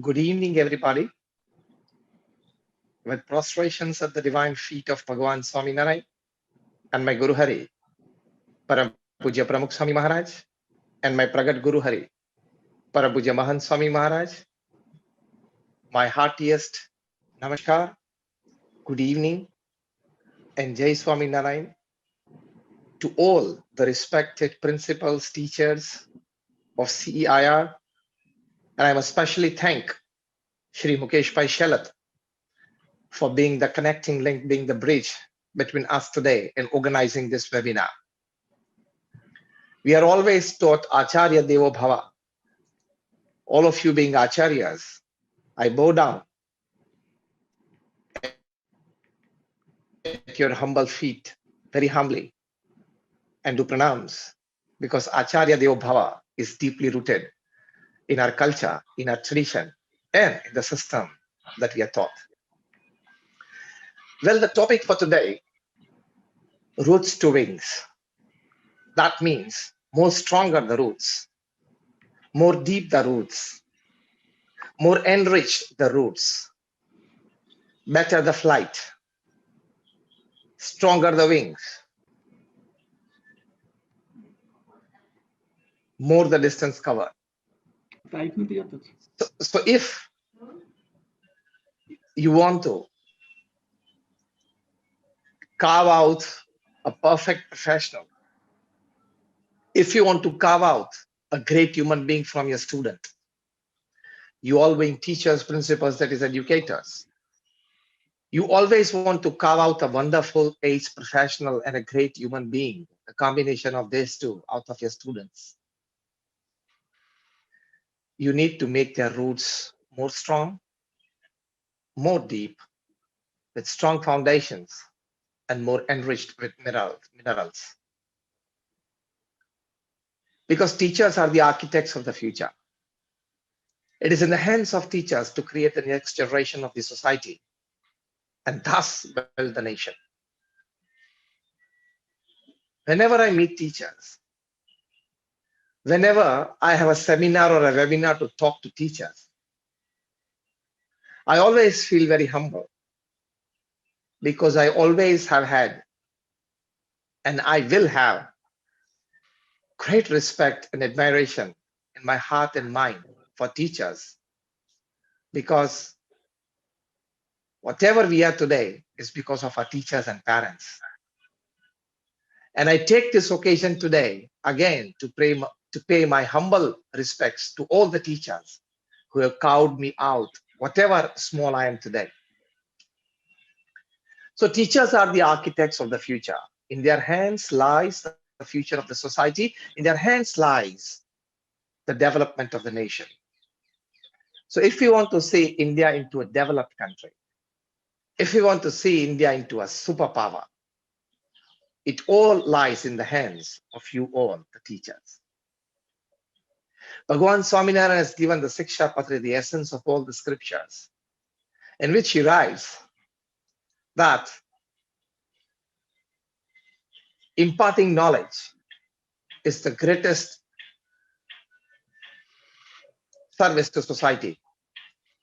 Good evening, everybody. With prostrations at the divine feet of Bhagavan Swaminarayan and my Guru Hari, Param Puja Pramukh Swami Maharaj, and my Pragat Guru Hari, Param Puja Mahan Swami Maharaj, my heartiest Namaskar, good evening, and Jai Swami Narayan to all the respected principals, teachers of CEIR, and I must especially thank Shri Mukesh Pai Shelat for being the connecting link, being the bridge between us today and organizing this webinar. We are always taught Acharya Devo Bhava. All of you being Acharyas, I bow down at your humble feet, very humbly, and do pranams, because Acharya Devo Bhava is deeply rooted in our culture, in our tradition, and in the system that we are taught. Well, the topic for today, roots to wings. That means more stronger the roots, more deep the roots, more enriched the roots, better the flight, stronger the wings, more the distance covered. So if you want to carve out a perfect professional, if you want to carve out a great human being from your student, you all being teachers, principals, that is educators, you always want to carve out a wonderful ace professional and a great human being, a combination of these two out of your students. You need to make their roots more strong, more deep, with strong foundations, and more enriched with minerals. Because teachers are the architects of the future. It is in the hands of teachers to create the next generation of the society and thus build the nation. Whenever I meet teachers, whenever I have a seminar or a webinar to talk to teachers, I always feel very humble because I always have had and I will have great respect and admiration in my heart and mind for teachers, because whatever we are today is because of our teachers and parents. And I take this occasion today again to pay my humble respects to all the teachers who have carved me out, whatever small I am today. So teachers are the architects of the future. In their hands lies the future of the society. In their hands lies the development of the nation. So if we want to see India into a developed country, if we want to see India into a superpower, it all lies in the hands of you all, the teachers. Bhagavan Swaminarayan has given the Siksha Patra, the essence of all the scriptures, in which he writes that imparting knowledge is the greatest service to society.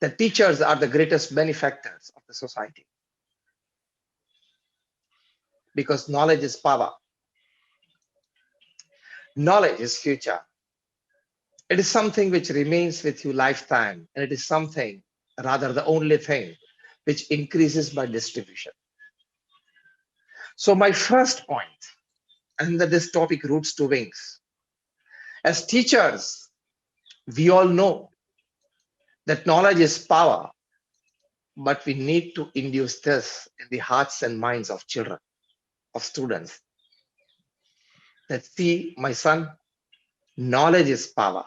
The teachers are the greatest benefactors of the society, because knowledge is power. Knowledge is future. It is something which remains with you lifetime, and it is something, rather the only thing, which increases by distribution. So my first point, and that this topic, roots to wings. As teachers, we all know that knowledge is power, but we need to induce this in the hearts and minds of children, of students. That, see, my son, knowledge is power.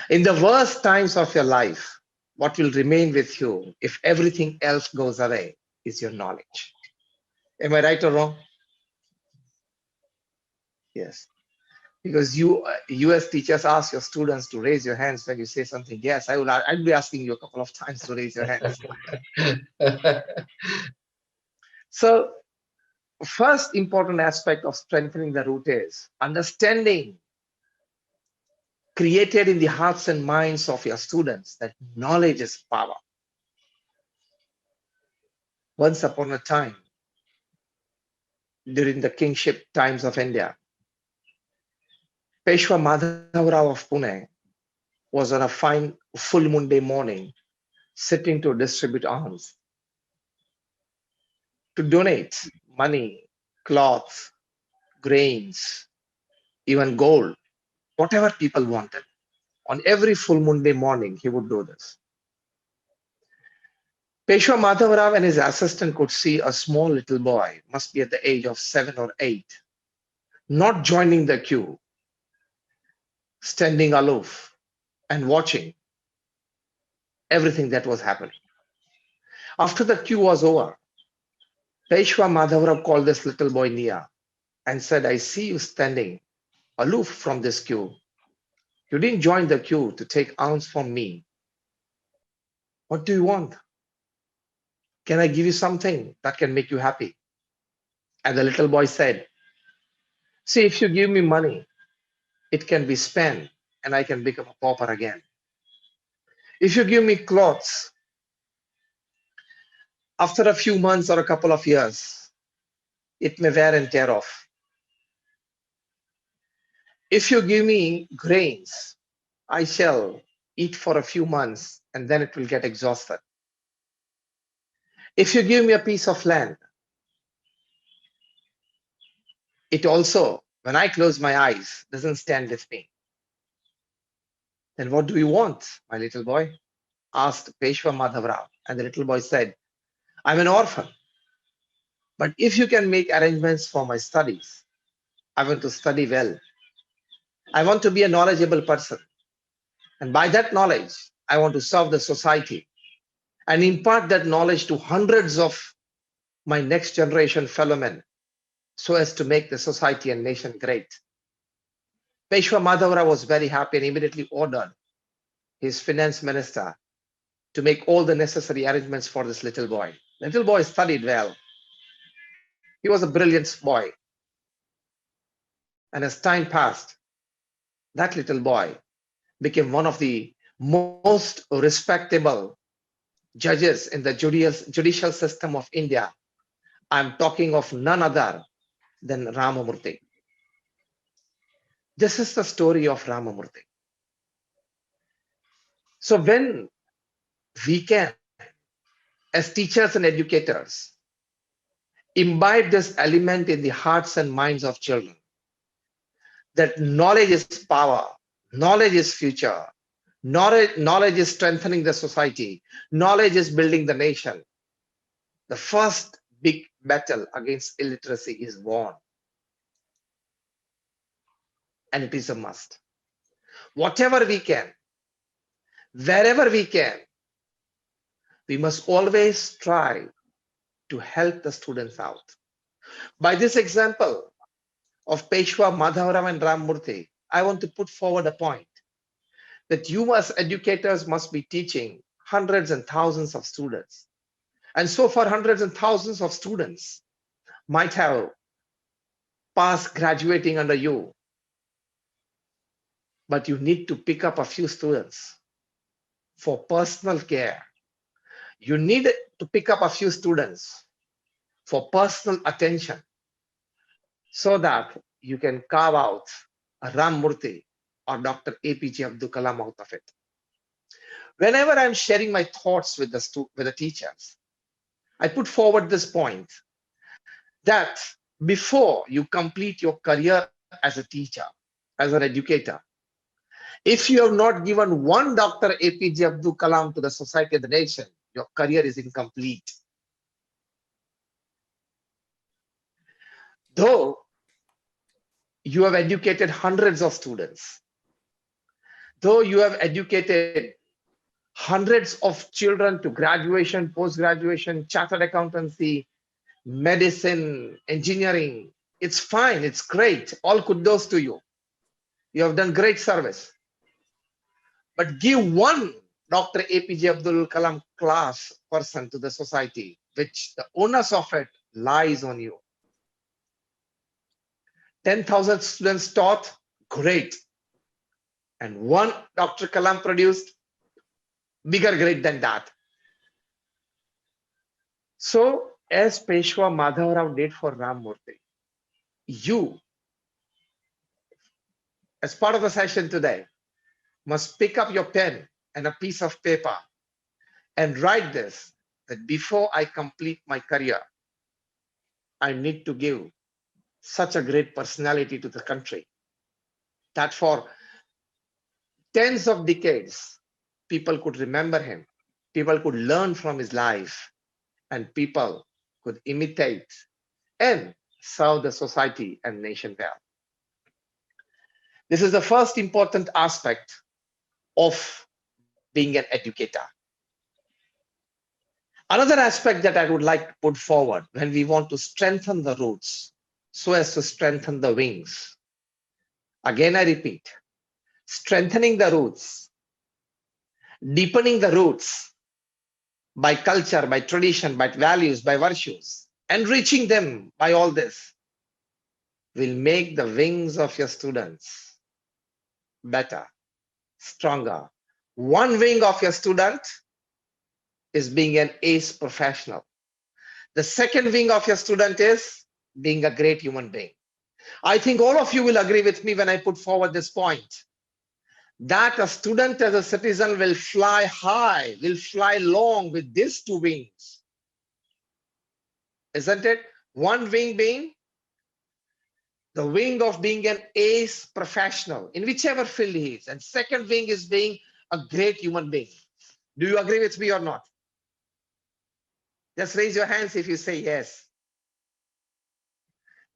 In the worst times of your life, what will remain with you if everything else goes away is your knowledge. Am I right or wrong? Yes. Because you as teachers ask your students to raise your hands when you say something. Yes, I'll be asking you a couple of times to raise your hands. So first important aspect of strengthening the root is understanding created in the hearts and minds of your students that knowledge is power. Once upon a time, during the kingship times of India, Peshwa Madhavrao of Pune was on a fine full moon day morning sitting to distribute alms, to donate money, cloths, grains, even gold, whatever people wanted. On every full moon day morning, he would do this. Peshwa Madhavrao and his assistant could see a small little boy, must be at the age of 7 or 8, not joining the queue, standing aloof and watching everything that was happening. After the queue was over, Peshwa Madhavrao called this little boy near and said, I see you standing aloof from this queue. You didn't join the queue to take alms from me. What do you want? Can I give you something that can make you happy? And the little boy said, see, if you give me money, it can be spent and I can become a pauper again. If you give me clothes, after a few months or a couple of years, it may wear and tear off. If you give me grains, I shall eat for a few months and then it will get exhausted. If you give me a piece of land, it also, when I close my eyes, doesn't stand with me. Then what do you want, my little boy? Asked Peshwa Madhavrao. And the little boy said, I'm an orphan. But if you can make arrangements for my studies, I want to study well. I want to be a knowledgeable person. And by that knowledge, I want to serve the society and impart that knowledge to hundreds of my next generation fellow men so as to make the society and nation great. Peshwa Madhavrao was very happy and immediately ordered his finance minister to make all the necessary arrangements for this little boy. The little boy studied well. He was a brilliant boy. And as time passed, that little boy became one of the most respectable judges in the judicial system of India. I'm talking of none other than Ramamurthy. This is the story of Ramamurthy. So when we can, as teachers and educators, imbibe this element in the hearts and minds of children, that knowledge is power, knowledge is future, knowledge is strengthening the society, knowledge is building the nation. The first big battle against illiteracy is won. And it is a must. Whatever we can, wherever we can, we must always try to help the students out. By this example of Peshwa Madhavrao and Ramamurthy, I want to put forward a point that you as educators must be teaching hundreds and thousands of students. And so far, hundreds and thousands of students might have passed graduating under you, but you need to pick up a few students for personal care. You need to pick up a few students for personal attention so that you can carve out a Ramamurthy or Dr. APJ Abdul Kalam out of it. Whenever I'm sharing my thoughts with the teachers, I put forward this point that before you complete your career as a teacher, as an educator, if you have not given one Dr. APJ Abdul Kalam to the society and the nation, your career is incomplete. Though you have educated hundreds of students, though you have educated hundreds of children to graduation, post-graduation, chartered accountancy, medicine, engineering, it's fine, it's great. All kudos to you. You have done great service. But give one Dr. APJ Abdul Kalam class person to the society, which the onus of it lies on you. 10,000 students taught, great. And one Dr. Kalam produced bigger grade than that. So as Peshwa Madhav Rao did for Ram Murthy, you, as part of the session today, must pick up your pen and a piece of paper and write this, that before I complete my career, I need to give such a great personality to the country that for tens of decades, people could remember him, people could learn from his life, and people could imitate and serve the society and nation well. This is the first important aspect of being an educator. Another aspect that I would like to put forward when we want to strengthen the roots so as to strengthen the wings. Again, I repeat, strengthening the roots, deepening the roots by culture, by tradition, by values, by virtues, enriching them by all this will make the wings of your students better, stronger. One wing of your student is being an ace professional. The second wing of your student is being a great human being. I think all of you will agree with me when I put forward this point, that a student as a citizen will fly high, will fly long with these two wings. Isn't it? One wing being the wing of being an ace professional in whichever field he is. And second wing is being a great human being. Do you agree with me or not? Just raise your hands if you say yes.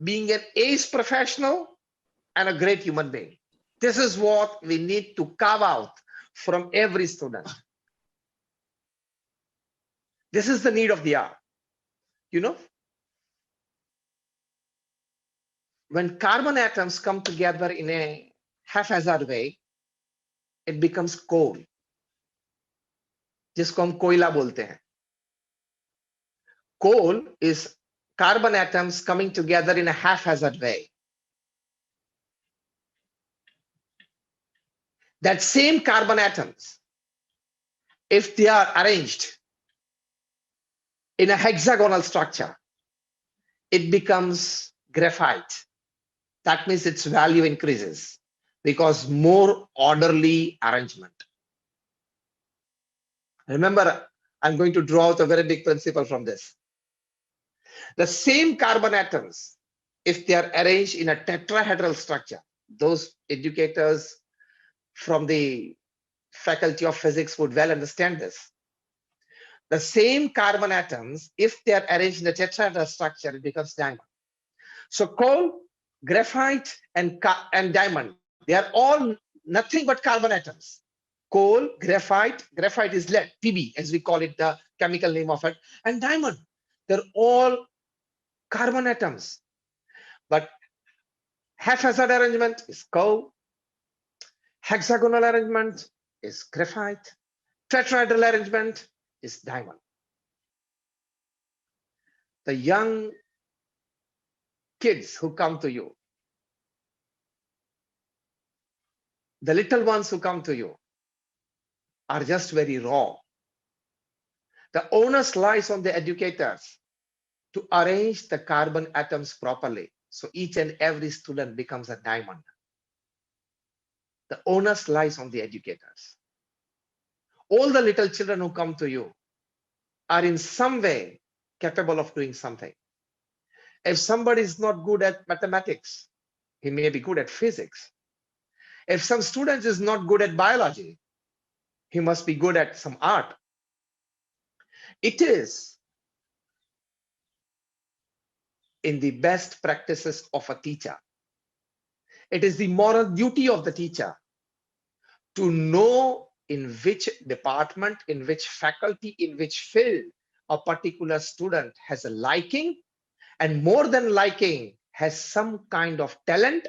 Being an ace professional and a great human being. This is what we need to carve out from every student. This is the need of the hour. You know, when carbon atoms come together in a haphazard way, it becomes coal, जिसको हम कोयला बोलते हैं. Coal is carbon atoms coming together in a haphazard way. That same carbon atoms, if they are arranged in a hexagonal structure, it becomes graphite. That means its value increases because more orderly arrangement. Remember, I'm going to draw out a very big principle from this. The same carbon atoms, if they are arranged in a tetrahedral structure, those educators from the Faculty of Physics would well understand this. The same carbon atoms, if they are arranged in a tetrahedral structure, it becomes diamond. So coal, graphite, and diamond, they are all nothing but carbon atoms. Coal, graphite is lead, Pb, as we call it, the chemical name of it, and diamond. They're all carbon atoms. But haphazard arrangement is coal, hexagonal arrangement is graphite, tetrahedral arrangement is diamond. The young kids who come to you, the little ones who come to you are just very raw. The onus lies on the educators to arrange the carbon atoms properly, so each and every student becomes a diamond. The onus lies on the educators. All the little children who come to you are in some way capable of doing something. If somebody is not good at mathematics, he may be good at physics. If some student is not good at biology, he must be good at some art. It is in the best practices of a teacher. It is the moral duty of the teacher to know in which department, in which faculty, in which field a particular student has a liking, and more than liking, has some kind of talent,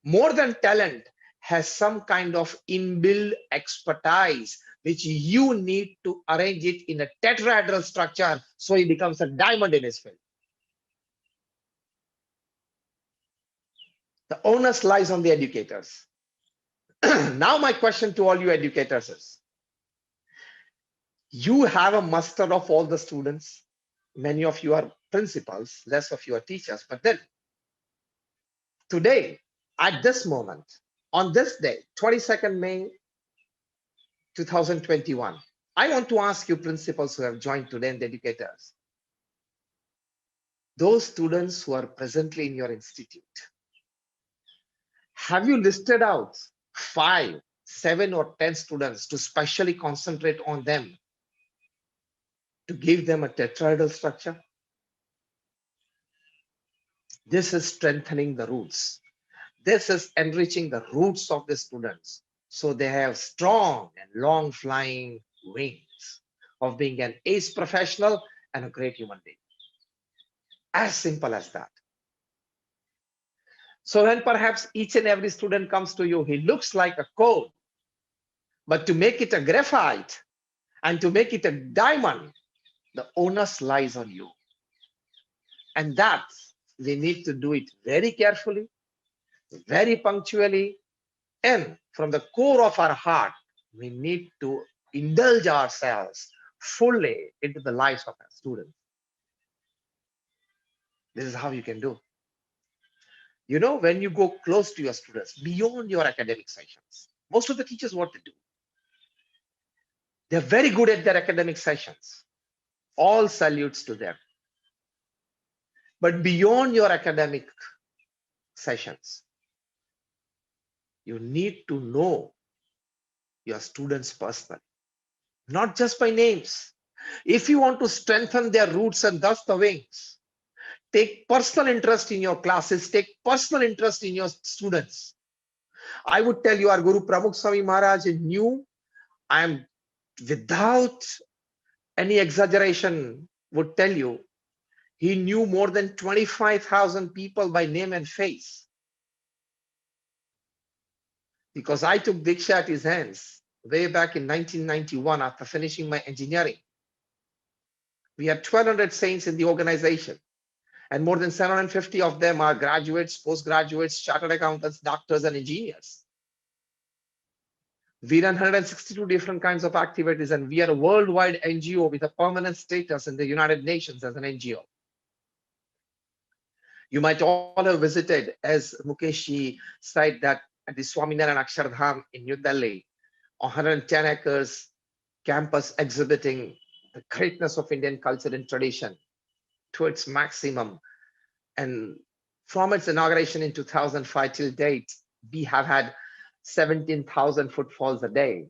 more than talent, has some kind of inbuilt expertise, which you need to arrange it in a tetrahedral structure so he becomes a diamond in his field. The onus lies on the educators. Now my question to all you educators is, you have a muster of all the students. Many of you are principals, less of you are teachers. But then today, at this moment, on this day, 22nd May 2021, I want to ask you principals who have joined today and the educators, those students who are presently in your institute, have you listed out 5, 7 or 10 students to specially concentrate on them, to give them a tetrahedral structure? This is strengthening the roots. This is enriching the roots of the students, so they have strong and long flying wings of being an ace professional and a great human being. As simple as that. So when perhaps each and every student comes to you, he looks like a coal, but to make it a graphite and to make it a diamond, the onus lies on you. And that we need to do it very carefully, very punctually, and from the core of our heart, we need to indulge ourselves fully into the lives of our students. This is how you can do. You know, when you go close to your students, beyond your academic sessions, most of the teachers, what they do, they're very good at their academic sessions. All salutes to them. But beyond your academic sessions, you need to know your students personally, not just by names. If you want to strengthen their roots and thus the wings, take personal interest in your classes, take personal interest in your students. I would tell you, our Guru Pramukh Swami Maharaj knew, I am without any exaggeration, would tell you, he knew more than 25,000 people by name and face. Because I took Diksha at his hands way back in 1991 after finishing my engineering. We had 1,200 saints in the organization, and more than 750 of them are graduates, postgraduates, chartered accountants, doctors, and engineers. We run 162 different kinds of activities, and we are a worldwide NGO with a permanent status in the United Nations as an NGO. You might all have visited, as Mukesh said, that at the Swaminarayan Akshardham in New Delhi, 110 acres campus exhibiting the greatness of Indian culture and tradition to its maximum. And from its inauguration in 2005 till date, we have had 17,000 footfalls a day,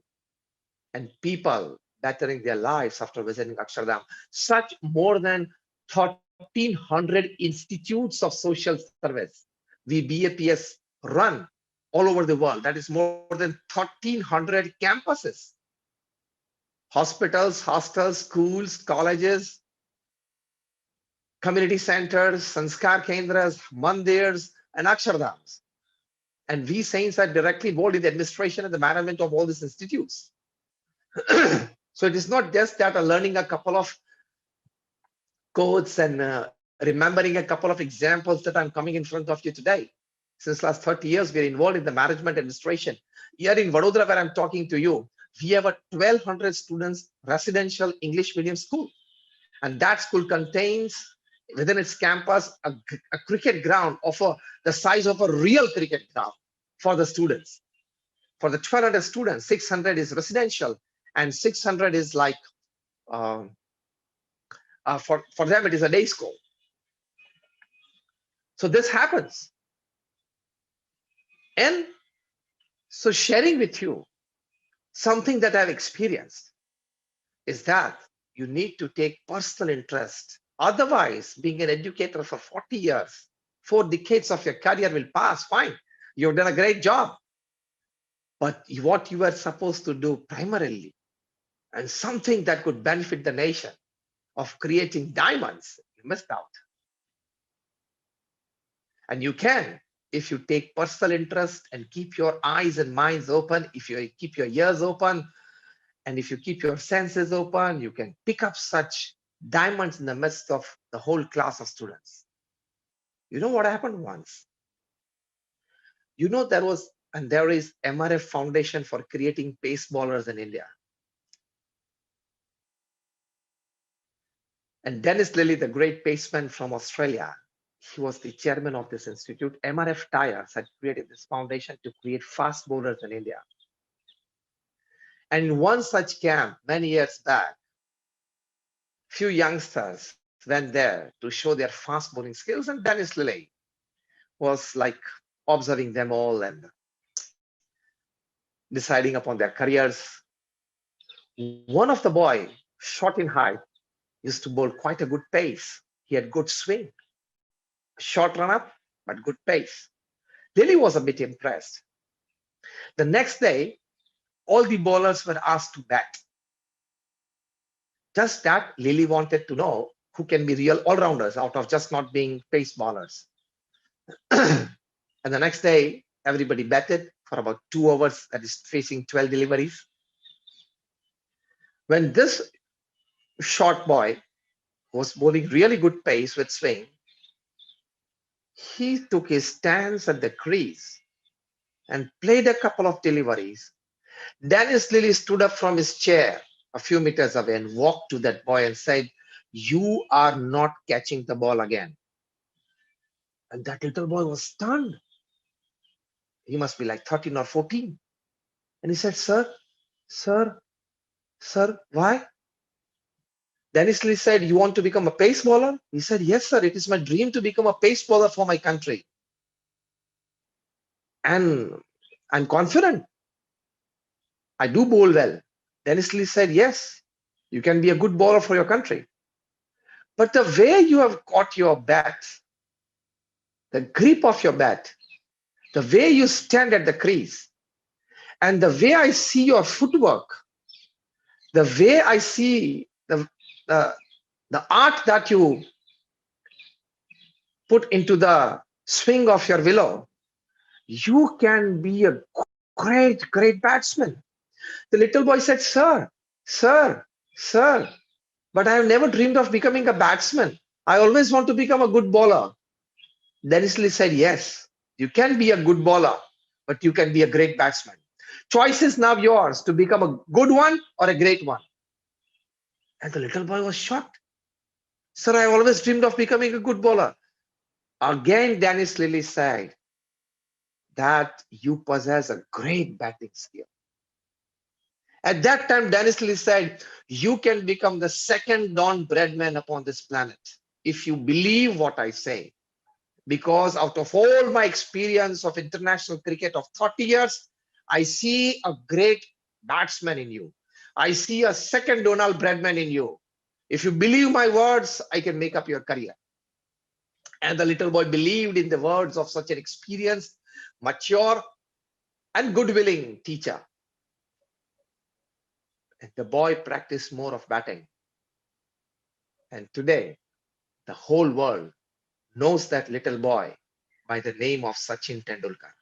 and people bettering their lives after visiting Akshardham. Such more than 1,300 institutes of social service we BAPS run all over the world. That is more than 1,300 campuses, hospitals, hostels, schools, colleges, community centers, sanskar kendras, mandirs, and akshardhams. And we saints are directly involved in the administration and the management of all these institutes. So it is not just that learning a couple of codes and remembering a couple of examples that I'm coming in front of you today. Since last 30 years, we're involved in the management administration. Here in Vadodara, where I'm talking to you, we have a 1,200 students residential English medium school. And that school contains within its campus a cricket ground of the size of a real cricket ground for the students. For the 1,200 students, 600 is residential and 600 is like, for them, it is a day school. So this happens. And so sharing with you something that I've experienced is that you need to take personal interest. Otherwise, being an educator for 40 years, 4 decades of your career will pass, fine. You've done a great job. But what you are supposed to do primarily, and something that could benefit the nation of creating diamonds, you missed out. And you can, if you take personal interest and keep your eyes and minds open, if you keep your ears open, and if you keep your senses open, you can pick up such diamonds in the midst of the whole class of students. You know what happened once? You know, there was And there is MRF Foundation for creating pace bowlers in India. And Dennis Lilly, the great paceman from Australia, he was the chairman of this institute. MRF Tires had created this foundation to create fast bowlers in India. And in one such camp many years back, few youngsters went there to show their fast bowling skills, and Dennis Lilly was like observing them all and deciding upon their careers. One of the boy, short in height, used to bowl quite a good pace. He had good swing, short run up, but good pace. Lilly was a bit impressed. The next day, all the bowlers were asked to bat. Just that Lilly wanted to know who can be real all-rounders out of just not being pace bowlers. And the next day, everybody batted for about 2 hours, that is facing 12 deliveries. When this short boy was bowling really good pace with swing, he took his stance at the crease and played a couple of deliveries. Dennis Lilly stood up from his chair a few meters away and walked to that boy and said, "You are not catching the ball again." And that little boy was stunned. He must be like 13 or 14. And he said, sir, why? Dennis Lilly said, "You want to become a pace bowler?" He said, "Yes, sir. It is my dream to become a pace bowler for my country. And I'm confident. I do bowl well." Dennis Lilly said, "Yes, you can be a good bowler for your country. But the way you have caught your bat, the grip of your bat, the way you stand at the crease, and the way I see your footwork, the way I see the art that you put into the swing of your willow, you can be a great batsman." The little boy said, sir, but I have never dreamed of becoming a batsman. I always want to become a good bowler." Dennis Lilly said, "Yes, you can be a good bowler, but you can be a great batsman. Choice is now yours to become a good one or a great one." And the little boy was shocked. "Sir, I always dreamed of becoming a good bowler." Again, Dennis Lilly said that you possess a great batting skill. At that time, Dennis Lilly said, "You can become the second Don Bradman upon this planet if you believe what I say. Because out of all my experience of international cricket of 30 years, I see a great batsman in you. I see a second Donald Bradman in you. If you believe my words, I can make up your career." And the little boy believed in the words of such an experienced, mature, and good-willing teacher. And the boy practiced more of batting. And today, the whole world knows that little boy by the name of Sachin Tendulkar.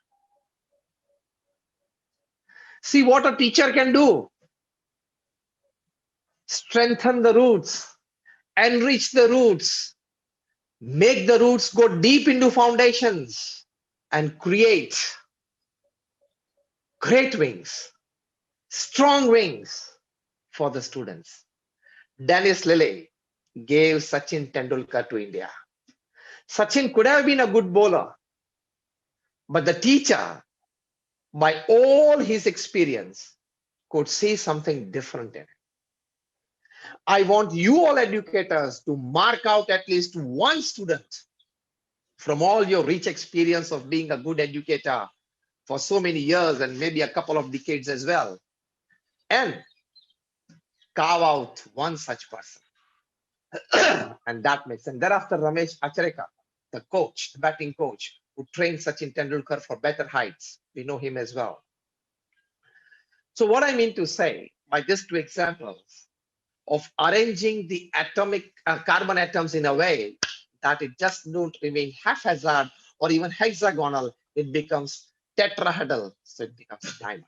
See what a teacher can do. Strengthen the roots, enrich the roots, make the roots go deep into foundations, and create great wings, strong wings for the students. Dennis Lilly gave Sachin Tendulkar to India. Sachin could have been a good bowler, but the teacher, by all his experience, could see something different in it. I want you all educators to mark out at least one student from all your rich experience of being a good educator for so many years and maybe a couple of decades as well, and carve out one such person. And that makes sense. Thereafter, Ramesh Achareka, the coach, the batting coach, who trained Sachin Tendulkar for better heights. We know him as well. So what I mean to say by these two examples of arranging the atomic carbon atoms in a way that it just don't remain haphazard or even hexagonal, it becomes tetrahedral, so it becomes a diamond.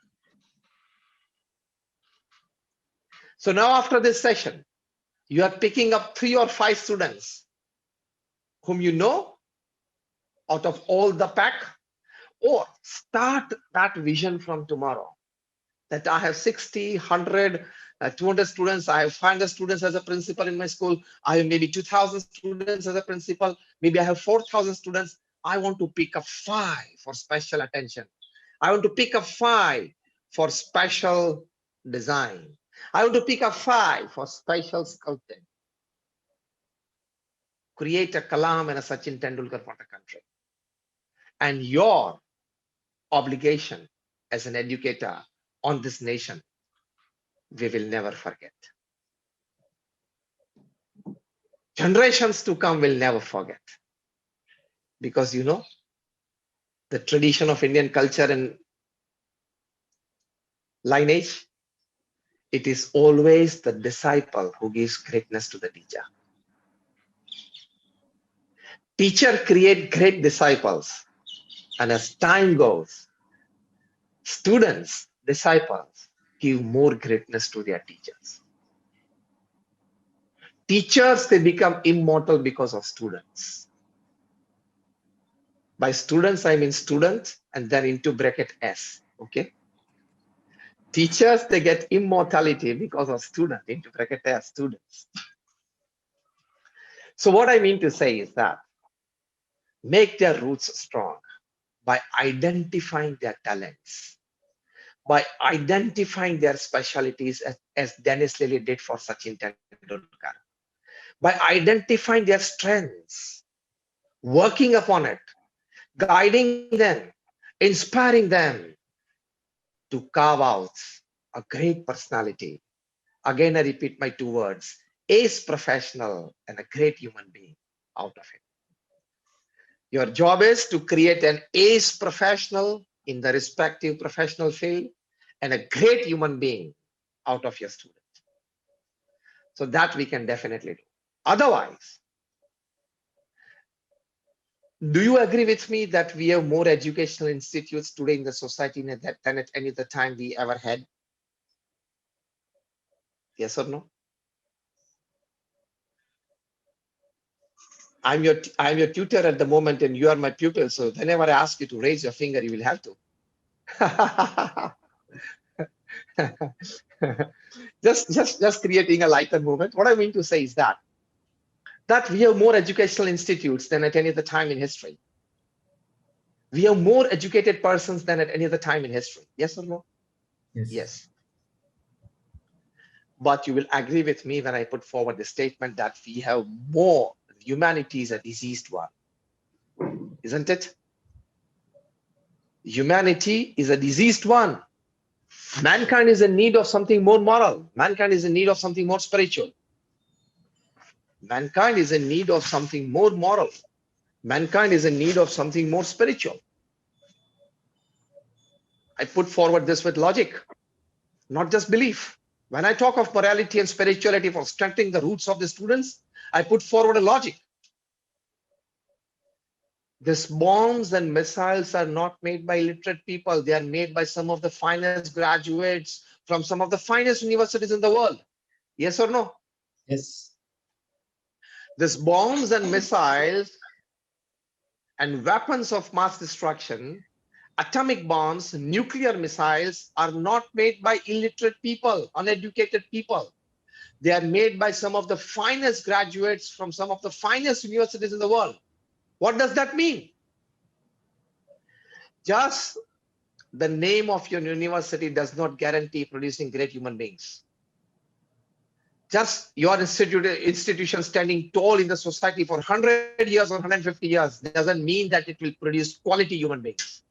So now after this session, you are picking up 3 or 5 students whom you know out of all the pack, Or start that vision from tomorrow, that I have 60, 100, 200 students, I have 500 students as a principal in my school, I have maybe 2,000 students as a principal, maybe I have 4,000 students. I want to pick up 5 for special attention. I want to pick up 5 for special design. I want to pick up 5 for special sculpting. Create a Kalam and a Sachin Tendulkar for the country. And your obligation as an educator on this nation, we will never forget. Generations to come will never forget. Because you know, the tradition of Indian culture and lineage, it is always the disciple who gives greatness to the teacher. Teacher create great disciples, and as time goes, students, disciples give more greatness to their teachers. Teachers, they become immortal because of students. By students, I mean students and then into bracket S, okay? Teachers, they get immortality because of students, into bracket S, students. So what I mean to say is that make their roots strong by identifying their talents, by identifying their specialties as Dennis Lilly did for Sachin Tendulkar, by identifying their strengths, working upon it, guiding them, inspiring them to carve out a great personality. Again, I repeat my 2 words, ace professional and a great human being out of it. Your job is to create an ace professional in the respective professional field and a great human being out of your student. So that we can definitely do. Otherwise, do you agree with me that we have more educational institutes today in the society than at any other time we ever had? Yes or no? I'm your tutor at the moment and you are my pupil. So whenever I ask you to raise your finger, you will have to. just creating a lighter movement. What I mean to say is that we have more educational institutes than at any other time in history. We have more educated persons than at any other time in history. Yes or no? Yes. Yes. But you will agree with me when I put forward the statement that we have more. Humanity is a diseased one, isn't it? Humanity is a diseased one. Mankind is in need of something more moral. Mankind is in need of something more spiritual. Mankind is in need of something more moral. Mankind is in need of something more spiritual. I put forward this with logic, not just belief. When I talk of morality and spirituality for strengthening the roots of the students, I put forward a logic. These bombs and missiles are not made by illiterate people. They are made by some of the finest graduates from some of the finest universities in the world. Yes or no? Yes. These bombs and missiles and weapons of mass destruction, atomic bombs, nuclear missiles are not made by illiterate people, uneducated people. They are made by some of the finest graduates from some of the finest universities in the world. What does that mean? Just the name of your university does not guarantee producing great human beings. Just your institution standing tall in the society for 100 years or 150 years doesn't mean that it will produce quality human beings.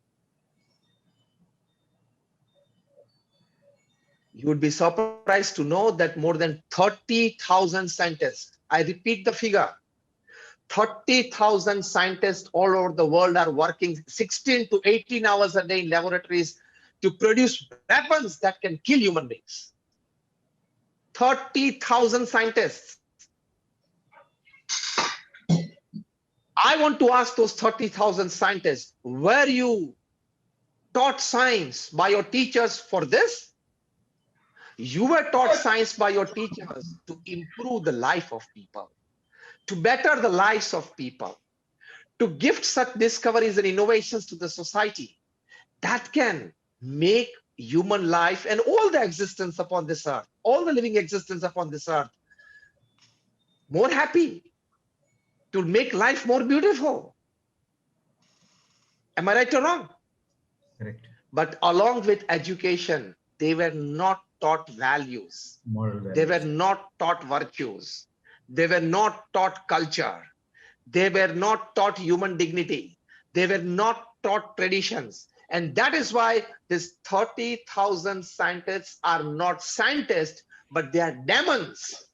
You would be surprised to know that more than 30,000 scientists, I repeat the figure, 30,000 scientists all over the world are working 16 to 18 hours a day in laboratories to produce weapons that can kill human beings. 30,000 scientists. I want to ask those 30,000 scientists, were you taught science by your teachers for this? You were taught science by your teachers to improve the life of people, to better the lives of people, to gift such discoveries and innovations to the society. that can make human life and all the existence upon this earth, all the living existence upon this earth, more happy, to make life more beautiful. Am I right or wrong? Correct. But along with education, they were not taught values. Moral They were values. not taught virtues. They were not taught culture. They were not taught human dignity. They were not taught traditions. And that is why these 30,000 scientists are not scientists, but they are demons.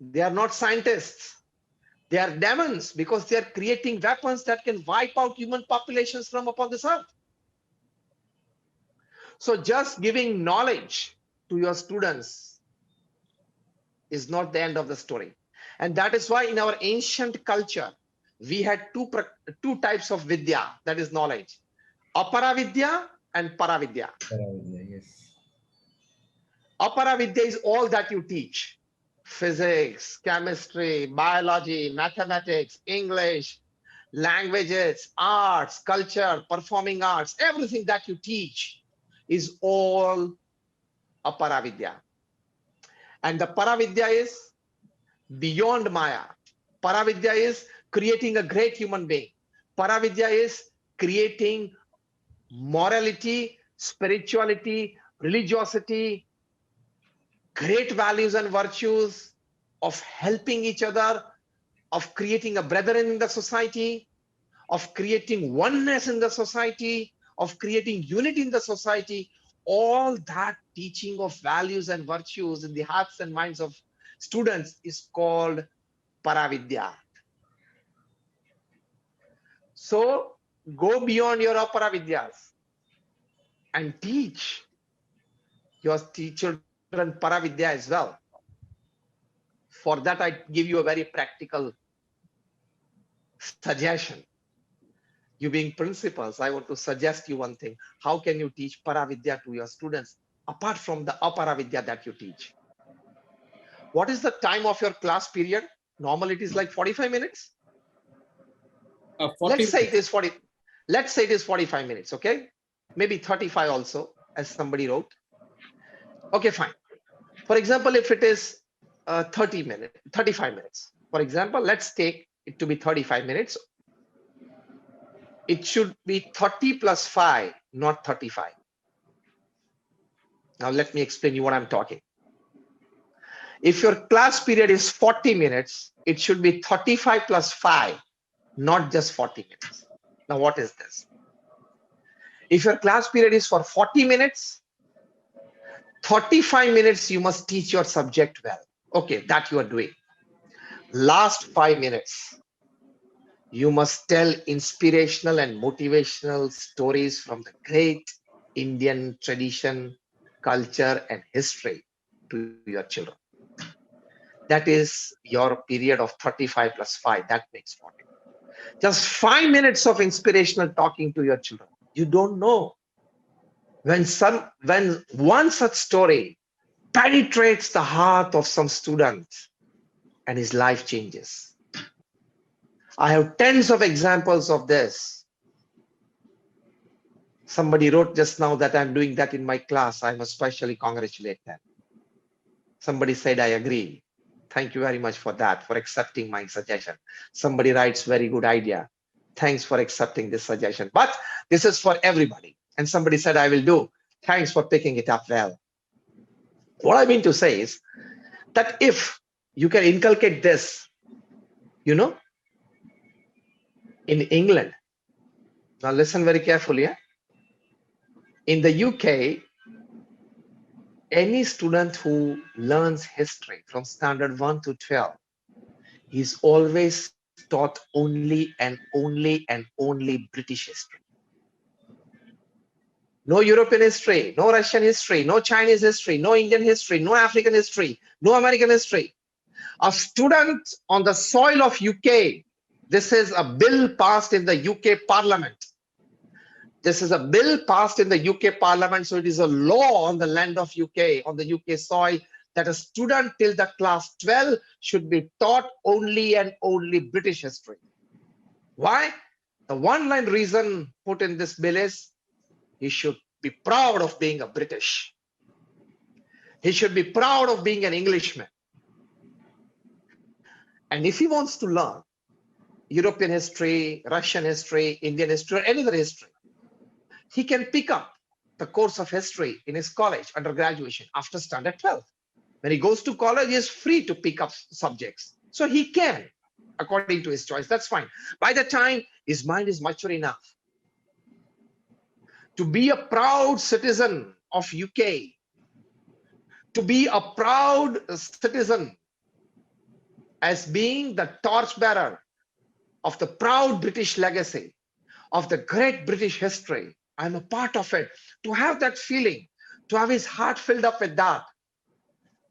They are not scientists. They are demons because they are creating weapons that can wipe out human populations from upon this earth. So just giving knowledge to your students is not the end of the story. And that is why in our ancient culture, we had two types of vidya, that is knowledge. Aparavidya and Paravidya. Paravidya, yes. Aparavidya is all that you teach. Physics, chemistry, biology, mathematics, English, languages, arts, culture, performing arts, everything that you teach is all Aparavidya. And the Paravidya is beyond Maya. Paravidya is creating a great human being. Paravidya is creating morality, spirituality, religiosity, great values and virtues of helping each other, of creating a brethren in the society, of creating oneness in the society, of creating unity in the society. All that teaching of values and virtues in the hearts and minds of students is called Paravidya. So go beyond your Aparavidyas and teach your children Paravidya as well. For that, I give you a very practical suggestion. You being principals, I want to suggest you one thing. How can you teach Paravidya to your students apart from the Aparavidya that you teach? What is the time of your class period? Normally it is like 45 minutes. 40 Let's say it minutes. is 40. Let's say it is 45 minutes, okay? Maybe 35 also, as somebody wrote. Okay, fine. For example, if it is 30 minutes, 35 minutes. For example, let's take it to be 35 minutes. It should be 30 plus 5, not 35. Now let me explain you what I'm talking. If your class period is 40 minutes, it should be 35 plus 5, not just 40 minutes. Now what is this? If your class period is for 40 minutes, 35 minutes you must teach your subject well. Okay, that you are doing. Last 5 minutes, you must tell inspirational and motivational stories from the great Indian tradition, culture, and history to your children. That is your period of 35 plus 5. That makes 40. Just 5 minutes of inspirational talking to your children. You don't know when one such story penetrates the heart of some student and his life changes. I have tens of examples of this. Somebody wrote just now that I'm doing that in my class. I must especially congratulate them. Somebody said, I agree. Thank you very much for that, for accepting my suggestion. Somebody writes, very good idea. Thanks for accepting this suggestion. But this is for everybody. And somebody said, I will do. Thanks for picking it up well. What I mean to say is that if you can inculcate this, in England, now listen very carefully. In the UK, any student who learns history from standard 1 to 12 is always taught only and only British history. No European history, no Russian history, no Chinese history, no Indian history, no African history, no American history. A student on the soil of UK, this is a bill passed in the UK Parliament. This is a bill passed in the UK Parliament, so it is a law on the land of UK, on the UK soil, that a student till the class 12 should be taught only and only British history. Why? The one-line reason put in this bill is he should be proud of being a British. He should be proud of being an Englishman. And if he wants to learn European history, Russian history, Indian history, or any other history, he can pick up the course of history in his college under graduation after standard 12. When he goes to college, he is free to pick up subjects. So he can, according to his choice. That's fine. By the time his mind is mature enough to be a proud citizen of UK, to be a proud citizen as being the torchbearer of the proud British legacy, of the great British history. I'm a part of it. To have that feeling, to have his heart filled up with that.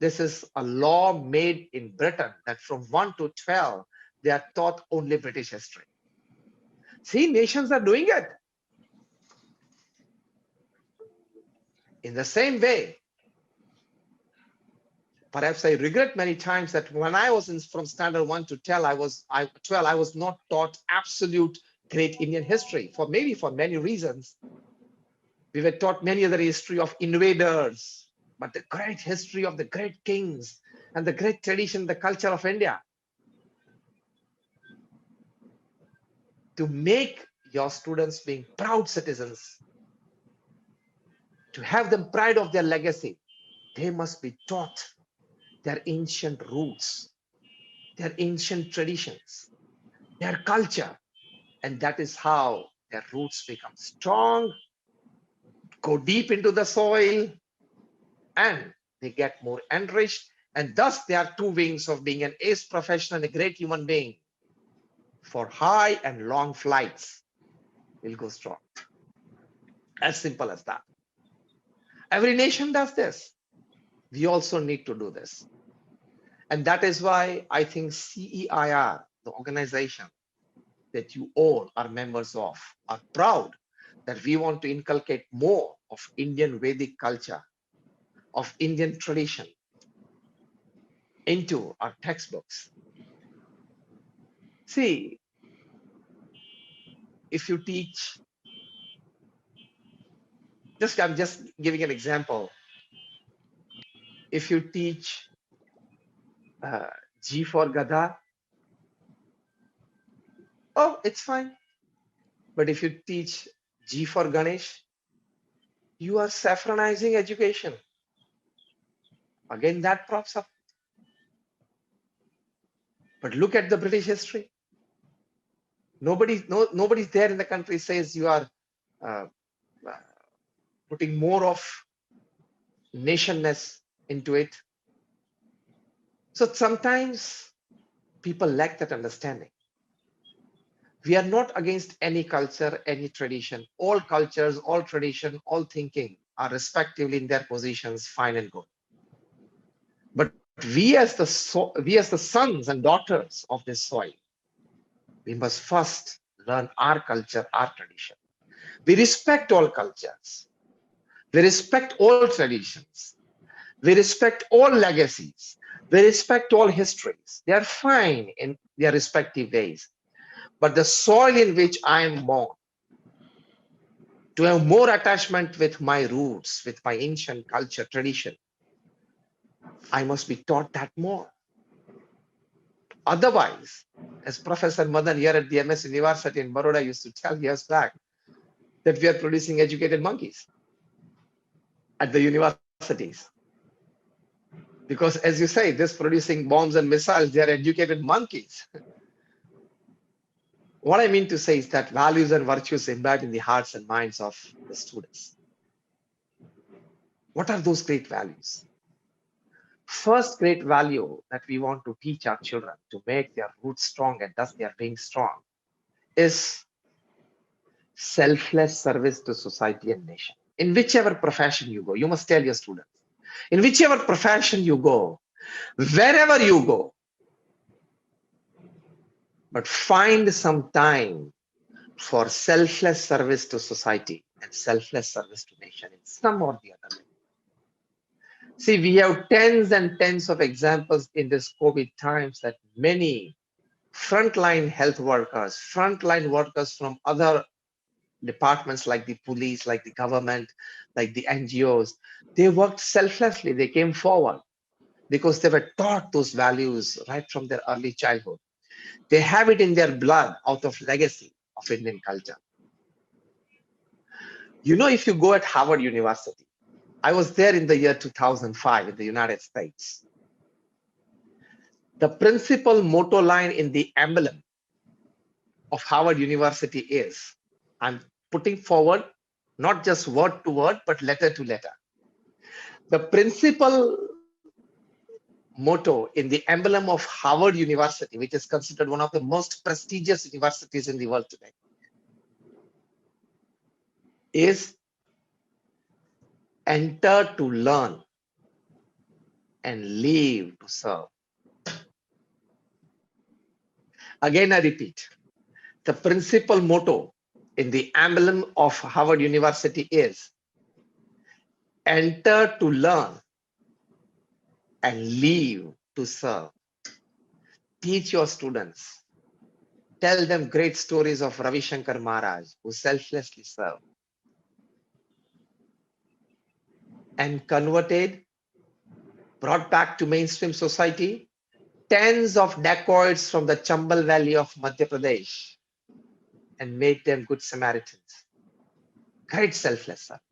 This is a law made in Britain that from 1 to 12, they are taught only British history. See, nations are doing it. In the same way, perhaps I regret many times that when I was from standard 1 to 12, I was not taught absolute great Indian history for many reasons. We were taught many other history of invaders, but the great history of the great kings and the great tradition, the culture of India. To make your students being proud citizens, to have them pride of their legacy, they must be taught their ancient roots, their ancient traditions, their culture. And that is how their roots become strong, go deep into the soil, and they get more enriched. And thus they are two wings of being an ace professional and a great human being. For high and long flights, will go strong. As simple as that. Every nation does this. We also need to do this. And that is why I think CEIR, the organization that you all are members of, are proud that we want to inculcate more of Indian Vedic culture, of Indian tradition into our textbooks. See, if you teach, I'm just giving an example. If you teach G for Gada, oh, it's fine. But if you teach G for Ganesh, you are saffronizing education. Again, that props up. But look at the British history. Nobody's there in the country says you are putting more of nationness into it. So sometimes people lack that understanding. We are not against any culture, any tradition. All cultures, all tradition, all thinking are respectively in their positions fine and good. But we as the sons and daughters of this soil, we must first learn our culture, our tradition. We respect all cultures. We respect all traditions. We respect all legacies. We respect all histories. They are fine in their respective ways. But the soil in which I am born, to have more attachment with my roots, with my ancient culture, tradition, I must be taught that more. Otherwise, as Professor Madan here at the MS University in Baroda used to tell years back, that we are producing educated monkeys at the universities. Because as you say, this producing bombs and missiles, they are educated monkeys. What I mean to say is that values and virtues imbibed in the hearts and minds of the students. What are those great values? First great value that we want to teach our children to make their roots strong and thus they are being strong is selfless service to society and nation. In whichever profession you go, you must tell your students, in whichever profession you go, wherever you go, but find some time for selfless service to society and selfless service to nation in some or the other way. See, we have tens and tens of examples in this COVID times that many frontline health workers, frontline workers from other departments like the police, like the government, like the NGOs, they worked selflessly. They came forward because they were taught those values right from their early childhood. They have it in their blood out of legacy of Indian culture. You know, if you go at Harvard University, I was there in the year 2005 in the United States. The principal motto line in the emblem of Harvard University is, I'm putting forward not just word to word, but letter to letter. The principal motto in the emblem of Harvard University, which is considered one of the most prestigious universities in the world today, is enter to learn and leave to serve. Again, I repeat, the principal motto in the emblem of Harvard University is enter to learn and leave to serve. Teach your students. Tell them great stories of Ravi Shankar Maharaj, who selflessly served and converted, brought back to mainstream society tens of dacoits from the Chambal Valley of Madhya Pradesh and made them good Samaritans. Great selfless servant.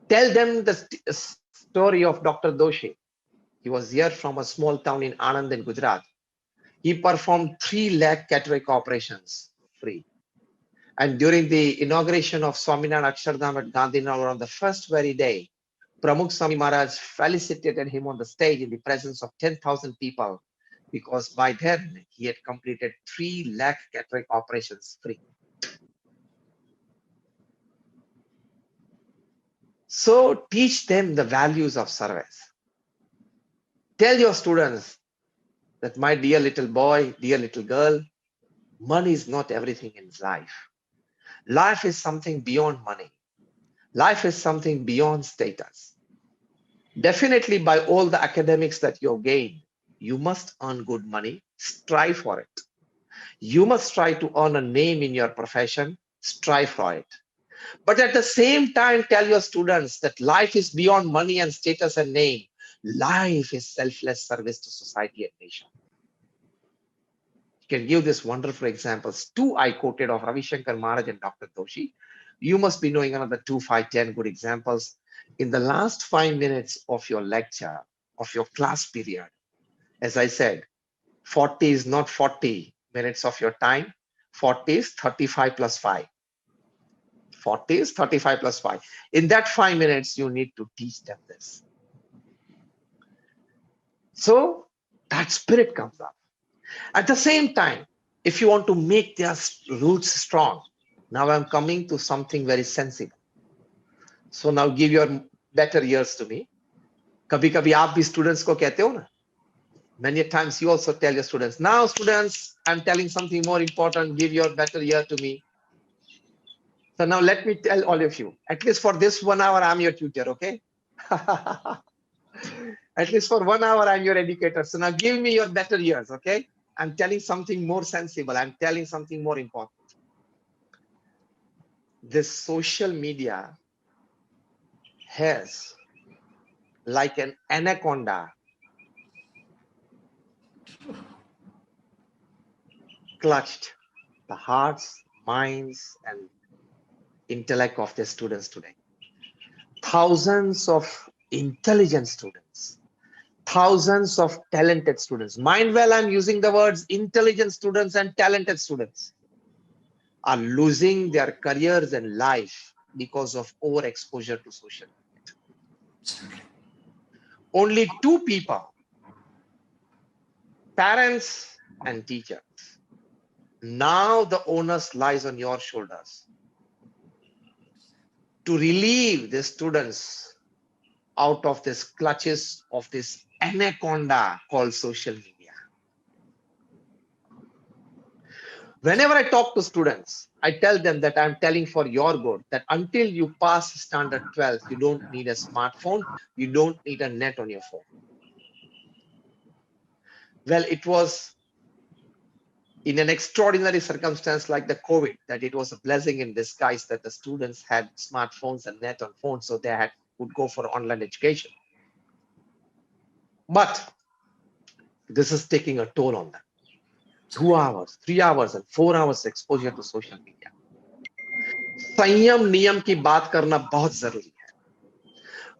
Tell them the story of Dr. Doshi. He was here from a small town in Anand in Gujarat. He performed 3 lakh cataract operations free. And during the inauguration of Swaminarayan Akshardham at Gandhinagar on the first very day, Pramukh Swami Maharaj felicitated him on the stage in the presence of 10,000 people because by then he had completed 3 lakh cataract operations free. So teach them the values of service. Tell your students that, my dear little boy, dear little girl, money is not everything in life. Life is something beyond money. Life is something beyond status. Definitely, by all the academics that you've gained, you must earn good money, strive for it. You must try to earn a name in your profession, strive for it. But at the same time, tell your students that life is beyond money and status and name. Life is selfless service to society and nation. You can give this wonderful examples. 2 I quoted of Ravi Shankar Maharaj and Dr. Doshi. You must be knowing another 2, 5, 10 good examples. In the last 5 minutes of your lecture, of your class period, as I said, 40 is not 40 minutes of your time. 40 is 35 plus 5. 40 is 35 plus 5. In that 5 minutes, you need to teach them this. So that spirit comes up. At the same time, if you want to make their roots strong, now I'm coming to something very sensible. So now give your better ears to me. कभी-कभी आप भी students को कहते हो ना? Many times you also tell your students, now students, I'm telling something more important, give your better ear to me. So now let me tell all of you, at least for this 1 hour, I'm your tutor, okay? At least for 1 hour, I'm your educator. So now give me your better ears, okay? I'm telling something more sensible. I'm telling something more important. This social media has, like an anaconda, clutched the hearts, minds, and intellect of the students today. Thousands of intelligent students, thousands of talented students. Mind well, I'm using the words intelligent students and talented students are losing their careers and life because of overexposure to social media. Only 2 people, parents and teachers. Now the onus lies on your shoulders to relieve the students out of this clutches of this anaconda called social media. Whenever I talk to students, I tell them that I'm telling for your good, that until you pass standard 12, you don't need a smartphone, you don't need a net on your phone. Well, it was in an extraordinary circumstance like the COVID, that it was a blessing in disguise that the students had smartphones and net on phones, so they would go for online education. But this is taking a toll on them. 2 hours, 3 hours, and 4 hours exposure to social media. संयम नियम की बात करना बहुत जरूरी है.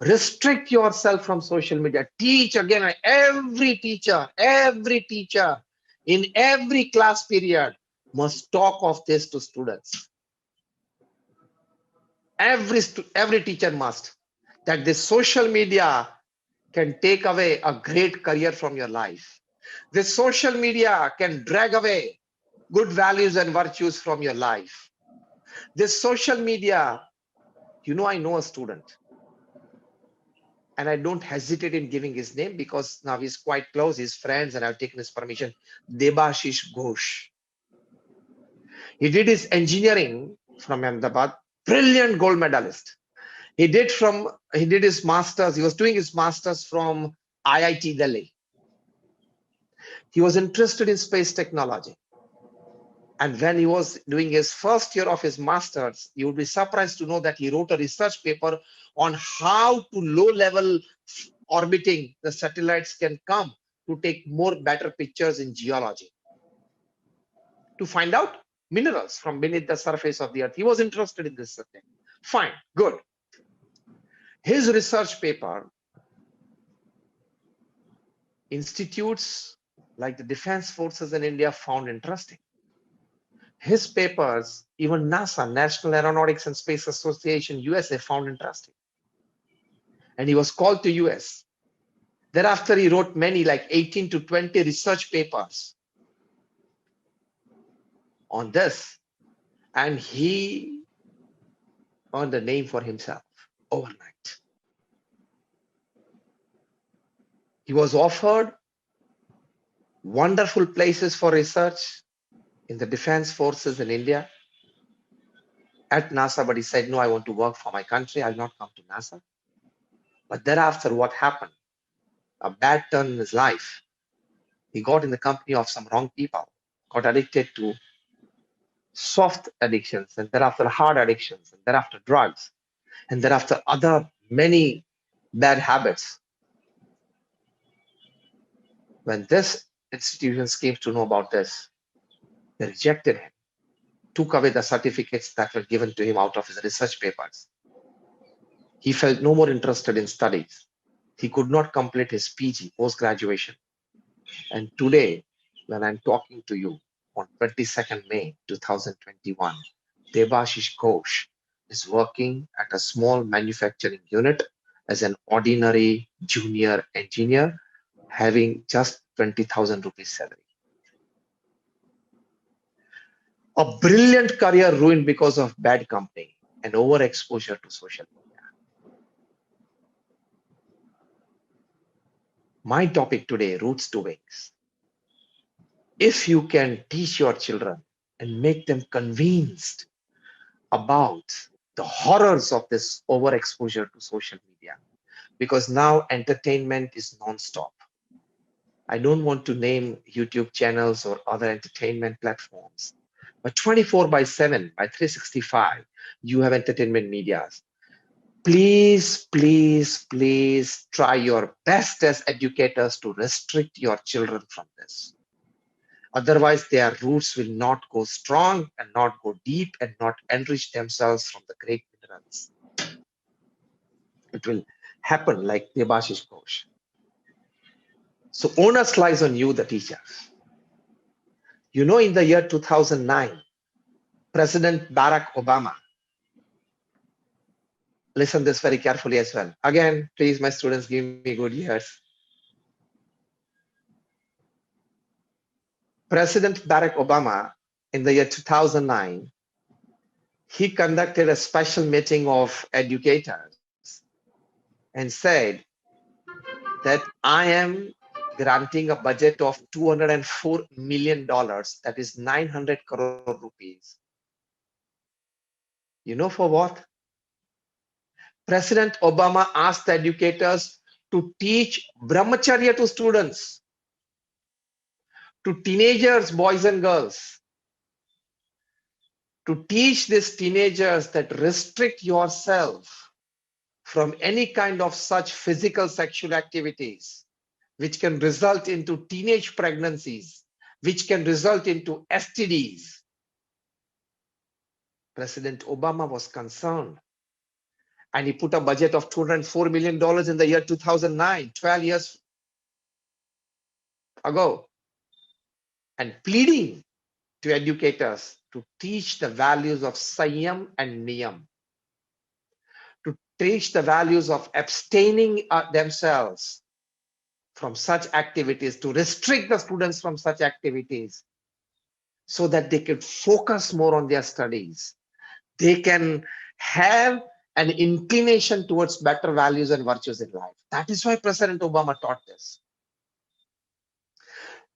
Restrict yourself from social media. Teach again. Every teacher in every class period must talk of this to students. Every teacher must, that this social media can take away a great career from your life. This social media can drag away good values and virtues from your life. This social media, I know a student, and I don't hesitate in giving his name because now he's quite close, he's friends, and I've taken his permission. Debashish Ghosh. He did his engineering from Ahmedabad, brilliant gold medalist. He did his masters. He was doing his masters from IIT Delhi. He was interested in space technology. And when he was doing his first year of his masters, you would be surprised to know that he wrote a research paper on how to low-level orbiting the satellites can come to take better pictures in geology, to find out minerals from beneath the surface of the earth. He was interested in this subject. Fine, good. His research paper, institutes like the defense forces in India found interesting. His papers, even NASA, National Aeronautics and Space Association, USA, found interesting. And he was called to US. Thereafter, he wrote many, like 18 to 20 research papers on this. And he earned a name for himself overnight. He was offered wonderful places for research in the defense forces in India, at NASA, but he said, no, I want to work for my country. I'll not come to NASA. But thereafter, what happened? A bad turn in his life. He got in the company of some wrong people, got addicted to soft addictions, and thereafter hard addictions, and thereafter drugs, and thereafter other many bad habits. When this institutions came to know about this, they rejected him, took away the certificates that were given to him out of his research papers. He felt no more interested in studies. He could not complete his PG, post-graduation. And today, when I'm talking to you on 22nd May 2021, Debashish Ghosh is working at a small manufacturing unit as an ordinary junior engineer, having just 20,000 rupees salary. A brilliant career ruined because of bad company and overexposure to social media. My topic today, roots to wings. If you can teach your children and make them convinced about the horrors of this overexposure to social media, because now entertainment is non-stop. I don't want to name YouTube channels or other entertainment platforms, but 24/7, by 365, you have entertainment medias. Please, please, please try your best as educators to restrict your children from this. Otherwise, their roots will not go strong and not go deep and not enrich themselves from the great minerals. It will happen like Debashish Ghosh. So onus lies on you, the teachers. In the year 2009, President Barack Obama, listen this very carefully as well. Again, please, my students, give me good ears. President Barack Obama, in the year 2009, he conducted a special meeting of educators and said that I am granting a budget of $204 million, that is 900 crore rupees. For what? President Obama asked the educators to teach brahmacharya to students, to teenagers, boys and girls, to teach these teenagers that restrict yourself from any kind of such physical sexual activities, which can result into teenage pregnancies, which can result into STDs. President Obama was concerned, and he put a budget of $204 million in the year 2009, 12 years ago, and pleading to educators to teach the values of Sanyam and Niyam, to teach the values of abstaining themselves from such activities, to restrict the students from such activities so that they could focus more on their studies. They can have an inclination towards better values and virtues in life. That is why President Obama taught this.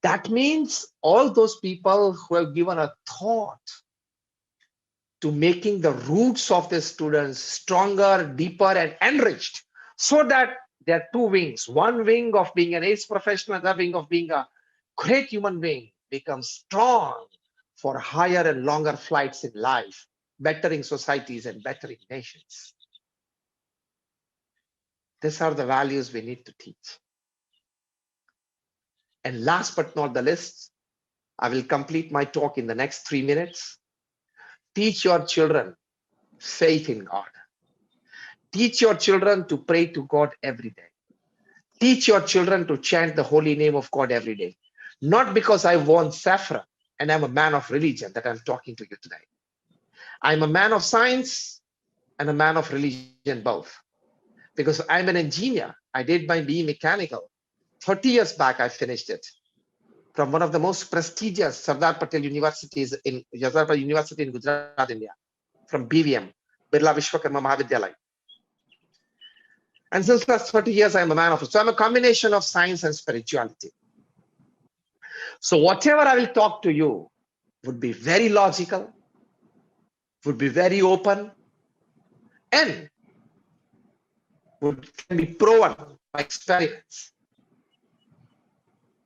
That means all those people who have given a thought to making the roots of the students stronger, deeper, and enriched, so that there are two wings. One wing of being an ace professional, another wing of being a great human being, becomes strong for higher and longer flights in life, bettering societies and bettering nations. These are the values we need to teach. And last but not the least, I will complete my talk in the next 3 minutes. Teach your children faith in God. Teach your children to pray to God every day. Teach your children to chant the holy name of God every day. Not because I want saffron and I'm a man of religion that I'm talking to you today. I'm a man of science and a man of religion both. Because I'm an engineer. I did my BE mechanical. 30 years back, I finished it from one of the most prestigious Sardar Patel universities in Gujarat, India, from BVM, Birla Vishwakarma Mahavidyalaya. And since last 30 years, I'm a man of it. So I'm a combination of science and spirituality. So whatever I will talk to you would be very logical, would be very open, and can be proven by experiments.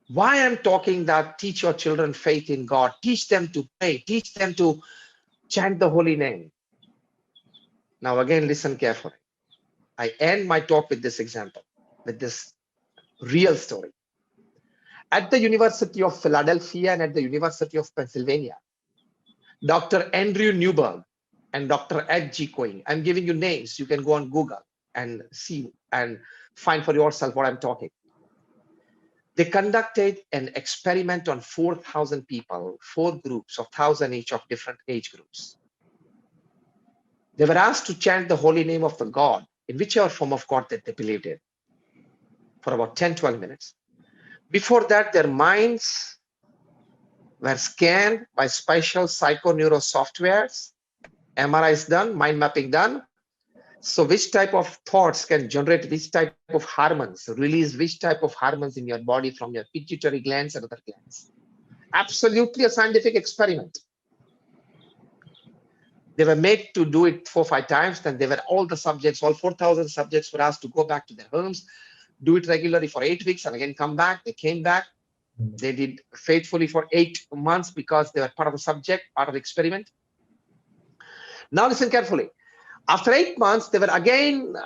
Why I'm talking that teach your children faith in God, teach them to pray, teach them to chant the holy name. Now again, listen carefully. I end my talk with this example, with this real story. At the University of Philadelphia and at the University of Pennsylvania, Dr. Andrew Newberg and Dr. Ed G. Coyne, I'm giving you names. You can go on Google and see and find for yourself what I'm talking. They conducted an experiment on 4,000 people, 4 groups of 1,000 each of different age groups. They were asked to chant the holy name of the God, in whichever form of God that they believed in, for about 10-12 minutes. Before that, their minds were scanned by special psychoneuro softwares, MRIs done, mind mapping done. So which type of thoughts can generate which type of hormones, release which type of hormones in your body from your pituitary glands and other glands. Absolutely a scientific experiment. They were made to do it 4 or 5 times. Then they were all the subjects, all 4,000 subjects were asked to go back to their homes, do it regularly for 8 weeks and again come back. They came back. They did faithfully for 8 months because they were part of the subject, part of the experiment. Now listen carefully. After 8 months, they were again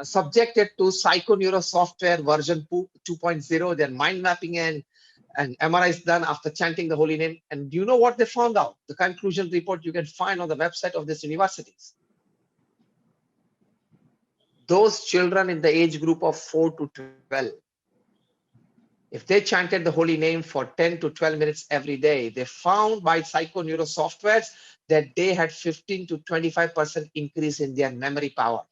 subjected to psychoneuro software version 2.0, their mind mapping and MRI is done after chanting the holy name. And do you know what they found out? The conclusion report you can find on the website of these universities. Those children in the age group of 4 to 12, if they chanted the holy name for 10 to 12 minutes every day, they found by psychoneuro softwares that they had 15 to 25% increase in their memory power.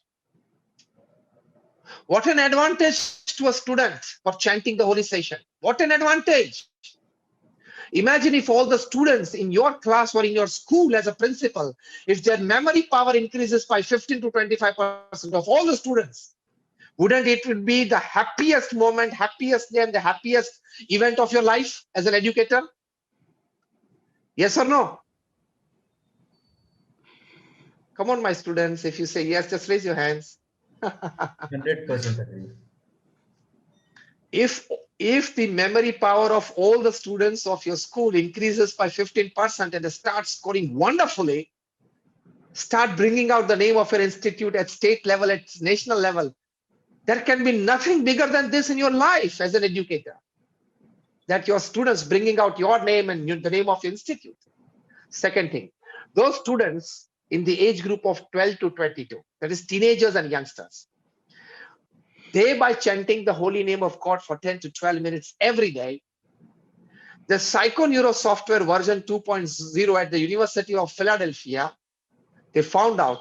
What an advantage to a student for chanting the holy session. What an advantage. Imagine if all the students in your class or in your school as a principal, if their memory power increases by 15 to 25% of all the students, wouldn't it be the happiest moment, happiest day, and the happiest event of your life as an educator? Yes or no? Come on, my students. If you say yes, just raise your hands. 100% agree. If If the memory power of all the students of your school increases by 15% and they start scoring wonderfully, start bringing out the name of your institute at state level, at national level, there can be nothing bigger than this in your life as an educator, that your students bringing out your name and the name of your institute. Second thing, those students in the age group of 12 to 22, that is teenagers and youngsters, they, by chanting the holy name of God for 10 to 12 minutes every day, the psychoneuro software version 2.0 at the University of Philadelphia, they found out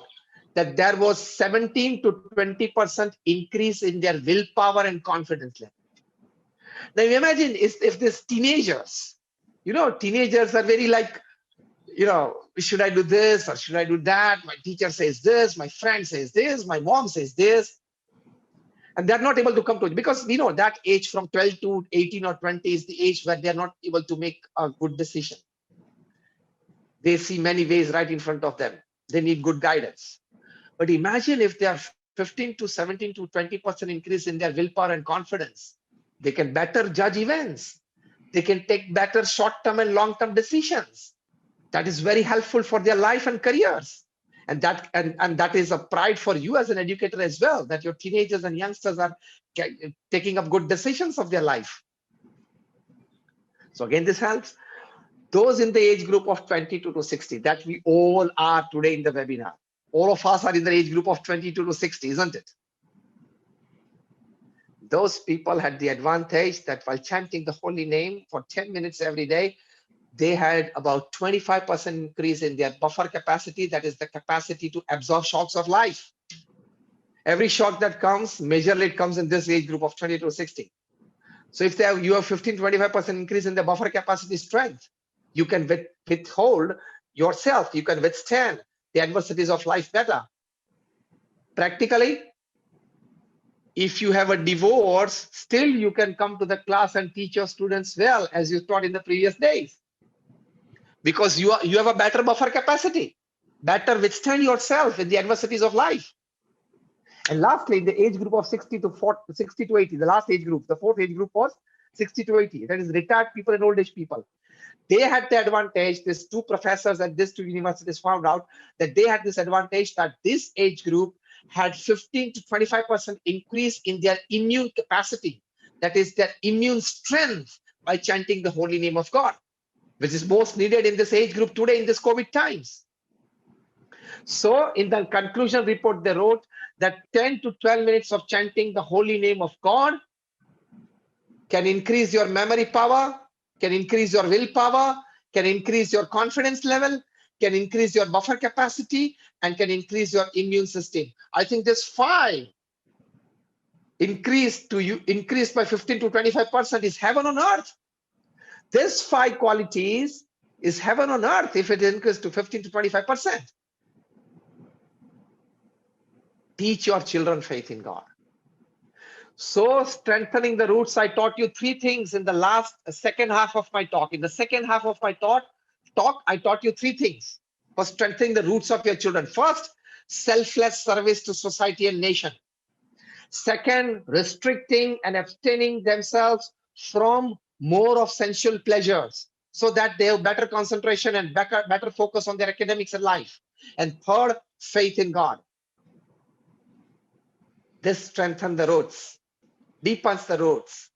that there was 17 to 20% increase in their willpower and confidence level. Now imagine if these teenagers, teenagers are very like, should I do this or should I do that? My teacher says this, my friend says this, my mom says this. And they're not able to come to it because that age from 12 to 18 or 20 is the age where they're not able to make a good decision. They see many ways right in front of them. They need good guidance. But imagine if they are 15 to 17 to 20% increase in their willpower and confidence. They can better judge events. They can take better short-term and long-term decisions. That is very helpful for their life and careers. And that is a pride for you as an educator as well, that your teenagers and youngsters are taking up good decisions of their life. So again, this helps. Those in the age group of 22 to 60, that we all are today in the webinar. All of us are in the age group of 22 to 60, isn't it? Those people had the advantage that while chanting the holy name for 10 minutes every day, they had about 25% increase in their buffer capacity, that is the capacity to absorb shocks of life. Every shock that comes, majorly it comes in this age group of 20 to 60. So if you have 15-25% increase in the buffer capacity strength, you can withhold yourself, you can withstand the adversities of life better. Practically, if you have a divorce, still you can come to the class and teach your students well, as you taught in the previous days. Because you have a better buffer capacity, better withstand yourself in the adversities of life. And lastly, in the age group of 60 to 80, the last age group, the fourth age group was 60 to 80, that is retired people and old age people. They had the advantage, these two professors at these two universities found out that they had this advantage that this age group had 15 to 25% increase in their immune capacity, that is their immune strength, by chanting the holy name of God, which is most needed in this age group today in this COVID times. So in the conclusion report, they wrote that 10 to 12 minutes of chanting the holy name of God can increase your memory power, can increase your willpower, can increase your confidence level, can increase your buffer capacity, and can increase your immune system. I think this 5 increased by 15 to 25% is heaven on earth. This 5 qualities is heaven on earth if it increases to 15 to 25%. Teach your children faith in God. So strengthening the roots, I taught you 3 things in the second half of my talk. In the second half of my talk, I taught you 3 things for strengthening the roots of your children. First, selfless service to society and nation. Second, restricting and abstaining themselves from more of sensual pleasures so that they have better concentration and better focus on their academics and life. And third, faith in God. This strengthens the roots, deepens the roots,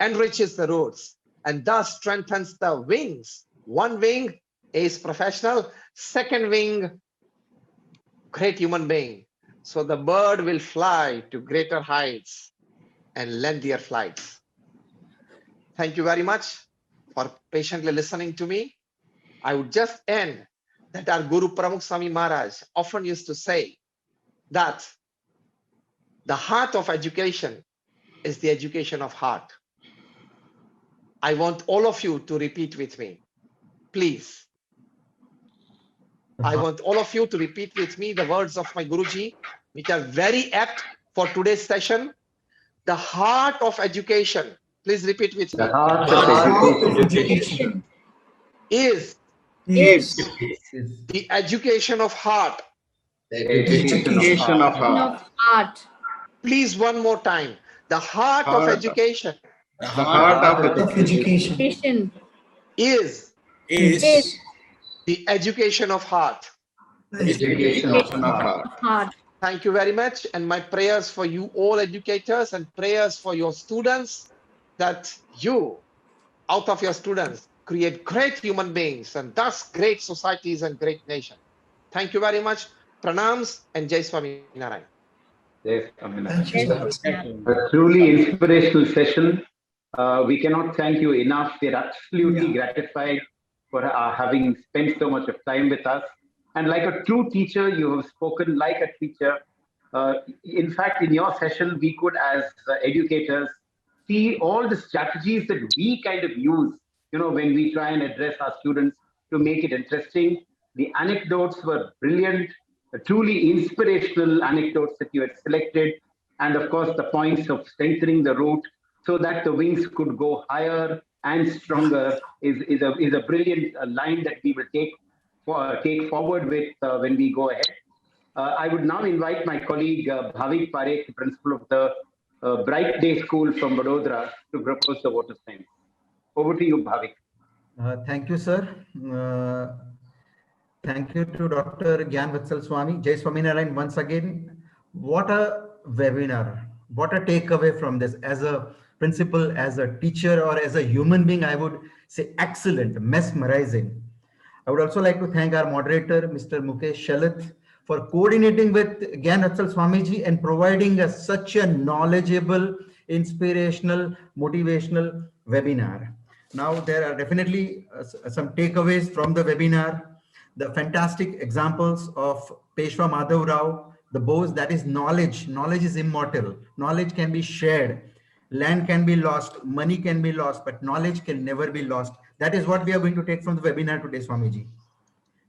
enriches the roots, and thus strengthens the wings. One wing is professional, second wing, great human being. So the bird will fly to greater heights and lengthier flights. Thank you very much for patiently listening to me. I would just end that our Guru Pramukh Swami Maharaj often used to say that the heart of education is the education of heart. I want all of you to repeat with me, please. I want all of you to repeat with me the words of my Guruji, which are very apt for today's session. The heart of education, please repeat with me. The heart of education Is Is the education of heart. the education of heart. Art. Please, one more time. The heart of education The The heart heart of of education Education is is the education of heart. the education of education of heart. heart. heart. Thank you very much. And my prayers for you all educators and prayers for your students, that you, out of your students, create great human beings and thus great societies and great nations. Thank you very much. Pranams and Jai Swami Narayan. Yes, Amina. Yes, yeah. A truly inspirational session. We cannot thank you enough. We're absolutely gratified for having spent so much of time with us. And like a true teacher, you have spoken like a teacher. In fact, in your session, we could, as educators, see all the strategies that we kind of use, when we try and address our students to make it interesting. The anecdotes were brilliant, truly inspirational anecdotes that you had selected. And of course, the points of strengthening the root so that the wings could go higher and stronger is a brilliant line that we will take forward with when we go ahead. I would now invite my colleague Bhavik Parekh, principal of the Bright Day School from Vadodara, to propose the vote of thanks. Over to you, Bhavik. Thank you, sir. Uh, Thank you to Dr. Gyanvatsaldas Swami. Jai Swaminarayan once again. What a webinar. What a takeaway from this. As a principal, as a teacher, or as a human being, I would say excellent, mesmerizing. I would also like to thank our moderator, Mr. Mukesh Shalit, for coordinating with Gyanvatsaldas Swamiji and providing us such a knowledgeable, inspirational, motivational webinar. Now, there are definitely some takeaways from the webinar. The fantastic examples of Peshwa Madhav Rao, the boast that is knowledge. Knowledge is immortal. Knowledge can be shared. Land can be lost, money can be lost, but knowledge can never be lost. That is what we are going to take from the webinar today, Swamiji.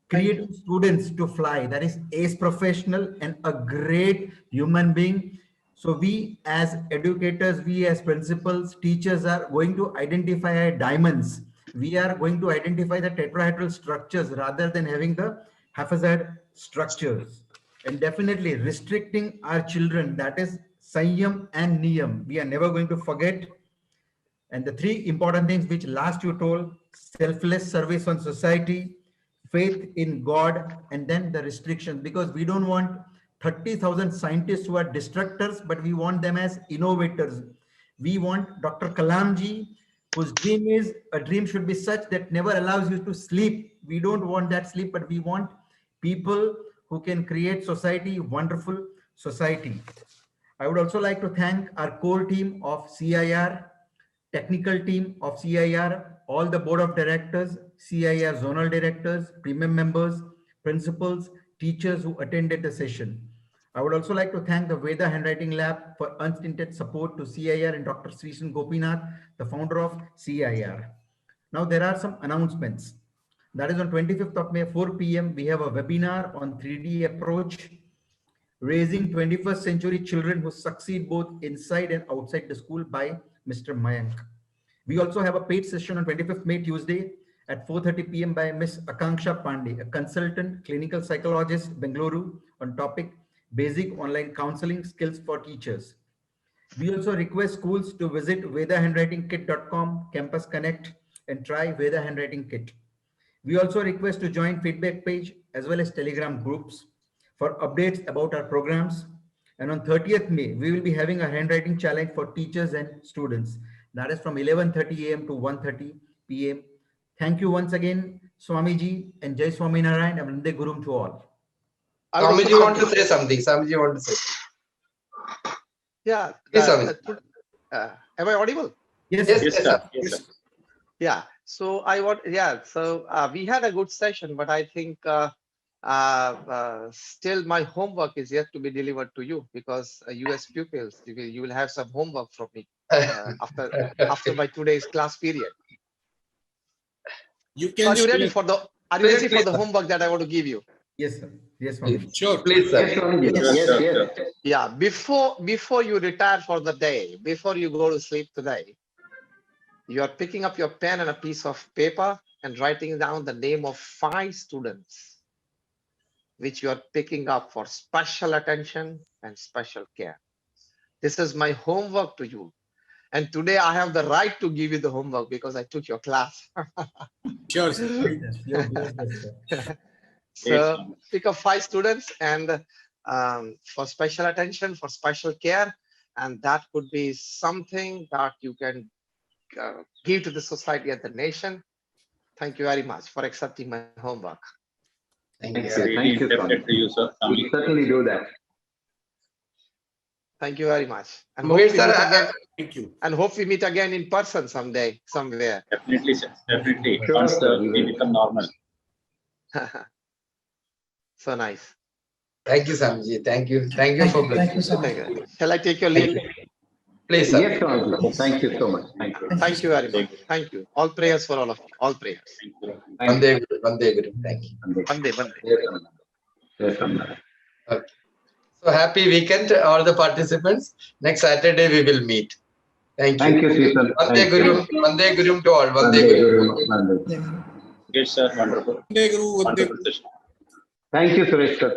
Creating students to fly, that is ace professional and a great human being. So we as educators, we as principals, teachers are going to identify our diamonds. We are going to identify the tetrahedral structures rather than having the haphazard structures. And definitely restricting our children, that is Sanyam and Niyam. We are never going to forget. And the three important things which last you told: selfless service on society, faith in God, and then the restrictions, because we don't want 30,000 scientists who are destructors, but we want them as innovators. We want Dr. Kalamji, whose dream is, a dream should be such that never allows you to sleep. We don't want that sleep, but we want people who can create society, wonderful society. I would also like to thank our core team of CIR, technical team of CIR, all the board of directors, CIR zonal directors, premium members, principals, teachers who attended the session. I would also like to thank the Veda Handwriting Lab for unstinted support to CIR and Dr. Srishan Gopinath, the founder of CIR. Now there are some announcements. That is on 25th of May, 4 p.m. We have a webinar on 3D approach, raising 21st century children who succeed both inside and outside the school, by Mr. Mayank. We also have a paid session on 25th May, Tuesday at 4:30 p.m. by Ms. Akanksha Pandey, a consultant clinical psychologist, Bengaluru, on topic basic online counseling skills for teachers. We also request schools to visit vedahandwritingkit.com, Campus Connect, and try Veda Handwriting Kit. We also request to join feedback page as well as Telegram groups for updates about our programs. And on 30th May, we will be having a handwriting challenge for teachers and students. That is from 11:30 a.m. to 1:30 p.m. Thank you once again, Swamiji, and Jai Swaminarayan and Vande Gurum to all. Swamiji want to say something. Swamiji want to say something. Yeah. Yes, Swamiji. Am I audible? Yes, Yes, sir. yes, sir. Yes, sir. Yeah. So we had a good session, but I think still my homework is yet to be delivered to you, because you as pupils, you will have some homework from me after my today's class period. You So can are you ready share. for the homework that I want to give you? Yes, sir. Yes, Please, Swamiji. Sure. please, sir. Yes, Swamiji. Yes. Yeah. Before you retire for the day, before you go to sleep today, you are picking up your pen and a piece of paper and writing down the name of 5 students which you are picking up for special attention and special care. This is my homework to you. And today I have the right to give you the homework because I took your class. Sure, sir. Yes, you're blessed, sir. So pick up 5 students and for special attention, for special care, and that could be something that you can give to the society and the nation. Thank you very much for accepting my homework. Thank you. Really Thank you, Swami. indebted to you, sir. We'll certainly do that. Thank you very much. And Mukesh hope we sir, meet again. Thank you. And hope we meet again in person someday, somewhere. Definitely, sir. Definitely. Sure, Once sir, we we will. become normal. So nice. thank you, Swamiji. Thank you. Thank you for Thank you so much. Thank you. Shall I take your leave? Please, sir. Yes, Swami. Thank you so much. Thank you. Thank you very much. Thank you. All prayers for all of you. All prayers. Thank you. Thank you. Vande Guru. Vande Guru. Thank you. Vande, vande. Yes, Swami. Yes, Swami. Okay. So happy weekend, all the participants. Next Saturday we will meet. Thank you. Thank you, Srisan. Vande Thank you. Guru. Vande Guru to all. Vande Vande Guru. Guru. Vande. Great, sir. Wonderful. Vande Guru, Vande Wonderful Guru. session. Thank you, Suresh sir.